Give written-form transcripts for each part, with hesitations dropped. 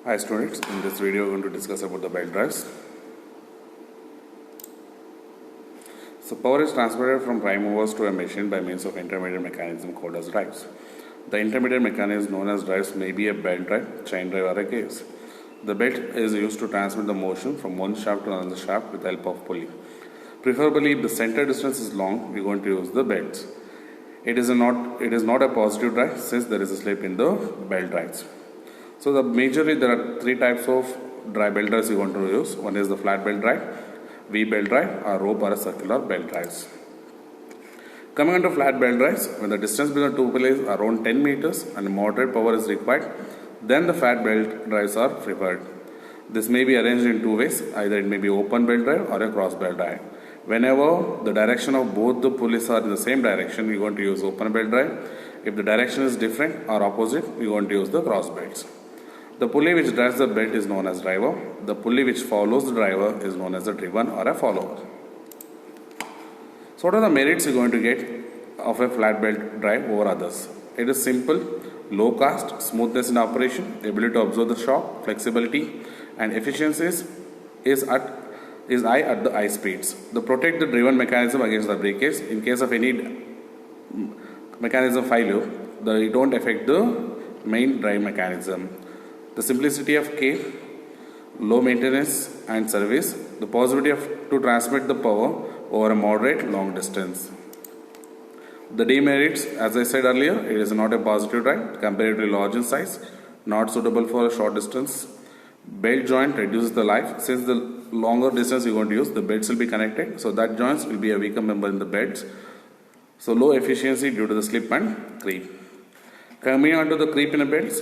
Hi students, in this video we are going to discuss about the belt drives. So power is transmitted from prime movers to a machine by means of intermediate mechanism called as drives. The intermediate mechanism known as drives may be a belt drive, chain drive or a case. The belt is used to transmit the motion from one shaft to another shaft with the help of pulley. Preferably if the center distance is long, we are going to use the belts. It is not a positive drive since there is a slip in the belt drives. So majorly there are three types of belt drives you want to use. One is the flat belt drive, V belt drive, or rope or a circular belt drives. Coming on to flat belt drives, when the distance between two pulleys is around 10 meters and moderate power is required, then the flat belt drives are preferred. This may be arranged in two ways, either it may be open belt drive or a cross belt drive. Whenever the direction of both the pulleys are in the same direction, we are going to use open belt drive. If the direction is different or opposite, we are going to use the cross belts. The pulley which drives the belt is known as driver. The pulley which follows the driver is known as a driven or a follower. So what are the merits you are going to get of a flat belt drive over others? It is simple, low cost, smoothness in operation, ability to absorb the shock, flexibility, and efficiencies is high at the high speeds. They protect the driven mechanism against the breakage. In case of any mechanism failure, it don't affect the main drive mechanism. The simplicity of K, low maintenance and service, the possibility to transmit the power over a moderate long distance. The demerits, as I said earlier, it is not a positive drive, comparatively large in size, not suitable for a short distance. Belt joint reduces the life. Since the longer distance you are going to use, the belts will be connected, so that joints will be a weaker member in the belts. So low efficiency due to the slip and creep. Coming on to the creep in the belts,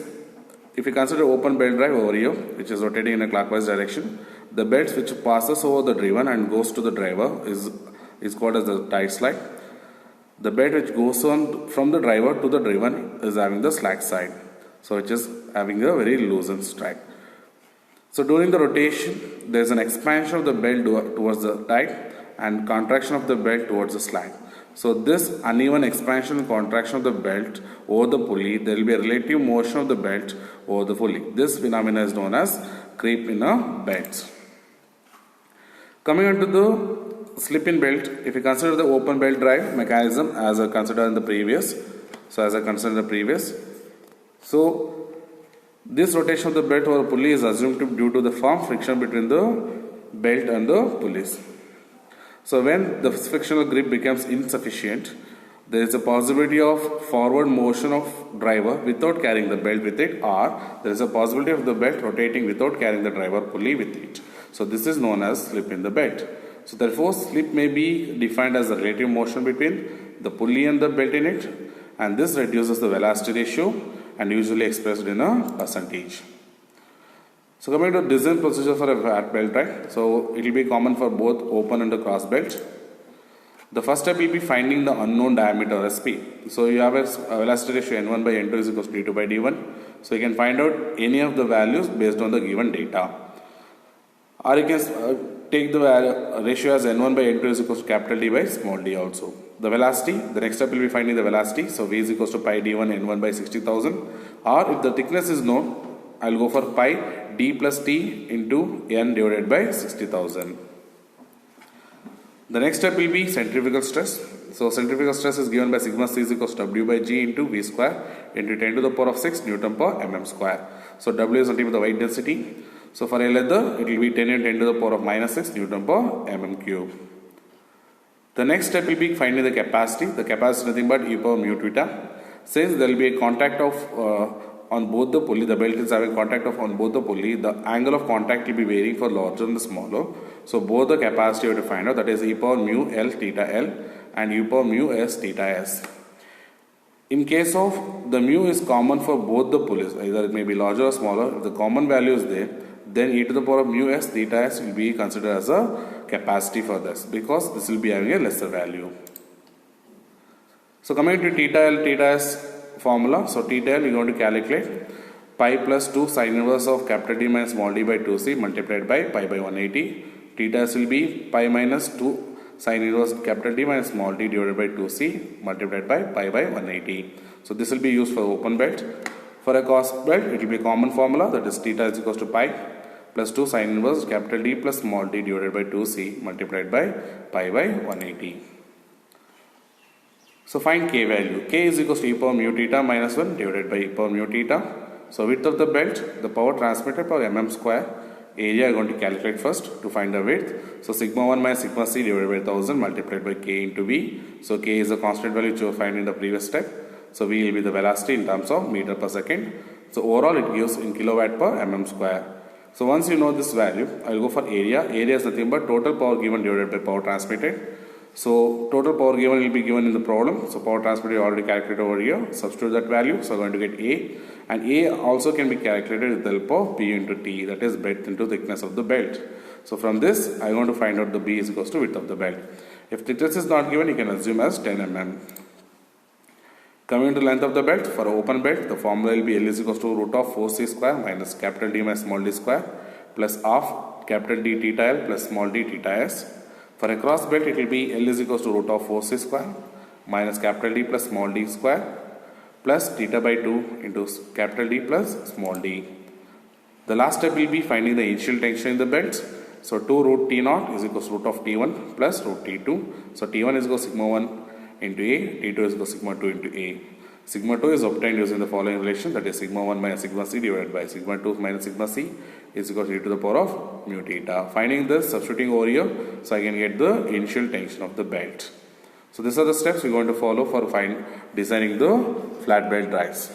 if you consider open belt drive over here, which is rotating in a clockwise direction, the belts which passes over the driven and goes to the driver is called as the tight slide. The belt which goes on from the driver to the driven is having the slack side, so which is having a very loosened strike. So during the rotation, there is an expansion of the belt towards the tight and contraction of the belt towards the slack. So this uneven expansion and contraction of the belt over the pulley, there will be a relative motion of the belt over the pulley. This phenomena is known as creep in a belt. Coming on to the slip in belt, if you consider the open belt drive mechanism as I considered in the previous, so this rotation of the belt over the pulley is assumed to be due to the firm friction between the belt and the pulleys. So when the frictional grip becomes insufficient, there is a possibility of forward motion of driver without carrying the belt with it, or there is a possibility of the belt rotating without carrying the driver pulley with it. So this is known as slip in the belt. So therefore slip may be defined as the relative motion between the pulley and the belt in it, and this reduces the velocity ratio and usually expressed in a percentage. So coming to design procedure for a flat belt drive, so it will be common for both open and the cross belt. The first step will be finding the unknown diameter or speed. So you have a velocity ratio n1 by n2 is equals to d2 by d1. So you can find out any of the values based on the given data. Or you can take the ratio as n1 by n2 is equals to capital D by small d also. The velocity, the next step will be finding the velocity. So v is equals to pi d1 n1 by 60,000. Or if the thickness is known, I will go for pi d plus t into n divided by 60,000. The next step will be centrifugal stress. So centrifugal stress is given by sigma c is equals to w by g into v square into 10 to the power of 6 Newton per mm square. So w is nothing but the weight density. So for a leather, it will be 10 into 10 to the power of minus 6 Newton per mm cube. The next step will be finding the capacity. The capacity is nothing but e power mu theta. Since there will be a contact of on both the pulley, the belt is having contact of on both the pulley, the angle of contact will be varying for larger and the smaller. So both the capacity you have to find out, that is e power mu L theta L and e power mu S theta S. In case of the mu is common for both the pulleys, either it may be larger or smaller, if the common value is there, then e to the power of mu S theta S will be considered as a capacity for this, because this will be having a lesser value. So coming to theta L theta S formula, so theta L we are going to calculate pi plus 2 sin inverse of capital D minus small d by 2c multiplied by pi by 180. Theta S will be pi minus 2 sin inverse capital D minus small d divided by 2c multiplied by pi by 180. So this will be used for open belt. For a cos belt, it will be a common formula, that is theta is equals to pi plus 2 sin inverse capital D plus small d divided by 2c multiplied by pi by 180. So find k value. K is equals to e power mu theta minus 1 divided by e power mu theta. So width of the belt, the power transmitted per mm square. Area I'm going to calculate first to find the width. So sigma 1 minus sigma c divided by 1000 multiplied by k into v. So k is a constant value which you find in the previous step. So v will be the velocity in terms of meter per second. So overall it gives in kilowatt per mm square. So once you know this value, I will go for area. Area is nothing but total power given divided by power transmitted. So total power given will be given in the problem. So power transmitted already calculated over here. Substitute that value. So I'm going to get A. And A also can be calculated with the help of P into T, that is breadth into thickness of the belt. So from this, I'm going to find out the B is equals to width of the belt. If thickness is not given, you can assume as 10 mm. Coming to length of the belt, for an open belt, the formula will be L is equals to root of 4c square minus capital D minus small d square plus half capital D theta L plus small d theta s. For a cross belt, it will be L is equals to root of 4c square minus capital D plus small d square plus theta by 2 into capital D plus small d. The last step will be finding the initial tension in the belts. So 2 root T naught is equals to root of T1 plus root T2. So T1 is equals to sigma 1 into A, T2 is equals to sigma 2 into A. Sigma 2 is obtained using the following relation, that is sigma 1 minus sigma c divided by sigma 2 minus sigma c is equal to e to the power of mu theta. Finding this, substituting over here, so I can get the initial tension of the belt. So these are the steps we're going to follow for designing the flat belt drives.